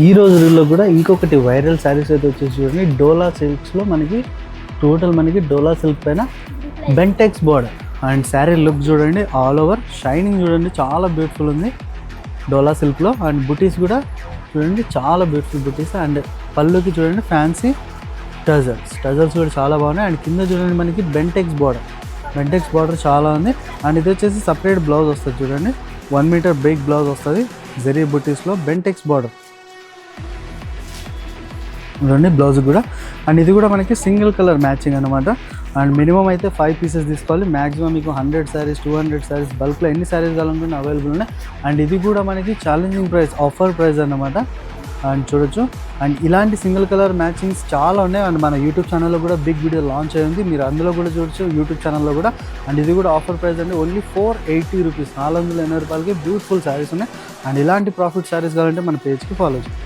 ఈ రోజుల్లో కూడా ఇంకొకటి వైరల్ శారీస్ అయితే వచ్చేసి చూడండి, డోలా సిల్క్స్లో మనకి టోటల్ మనకి డోలా సిల్క్ పైన Bentex border and sari look చూడండి, ఆల్ ఓవర్ షైనింగ్ చూడండి, చాలా బ్యూటిఫుల్ ఉంది డోలా సిల్క్లో. అండ్ బుటీస్ కూడా చూడండి, చాలా బ్యూటిఫుల్ బుటీస్. అండ్ పళ్ళుకి చూడండి ఫ్యాన్సీ టజల్స్ కూడా చాలా బాగున్నాయి. అండ్ కింద చూడండి మనకి బెంటెక్స్ బార్డర్ చాలా ఉంది. అండ్ ఇది వచ్చేసి సపరేట్ బ్లౌజ్ వస్తుంది చూడండి, 1 మీటర్ బిగ్ బ్లౌజ్ వస్తుంది జరీ బుటీస్లో బెంటెక్స్ బార్డర్ చూడండి బ్లౌజ్ కూడా. అండ్ ఇది కూడా మనకి సింగిల్ కలర్ మ్యాచింగ్ అనమాట. అండ్ మినిమం అయితే 5 పీసెస్ తీసుకోవాలి. మ్యాక్సిమం మీకు 100 శారీస్ 200 శారీస్ బల్క్లో ఎన్ని శారీస్ కావాలనుకుంటే అవైలబుల్ ఉన్నాయి. అండ్ ఇది కూడా మనకి ఛాలెంజింగ్ ప్రైస్, ఆఫర్ ప్రైస్ అన్నమాట. అండ్ చూడొచ్చు. అండ్ ఇలాంటి సింగిల్ కలర్ మ్యాచింగ్స్ చాలా ఉన్నాయి. అండ్ మన యూట్యూబ్ ఛానల్లో కూడా బిగ్ వీడియో లాంచ్ అయ్యింది, మీరు అందులో కూడా చూడొచ్చు యూట్యూబ్ ఛానల్లో కూడా. అండ్ ఇది కూడా ఆఫర్ ప్రైస్ అండి, ఓన్లీ 480 రూపీస్, 480 రూపాయలకి బ్యూటిఫుల్ శారీస్ ఉన్నాయి. అండ్ ఇలాంటి ప్రాఫిట్ శారీస్ కావాలంటే మన పేజ్కి ఫాలో చేయండి.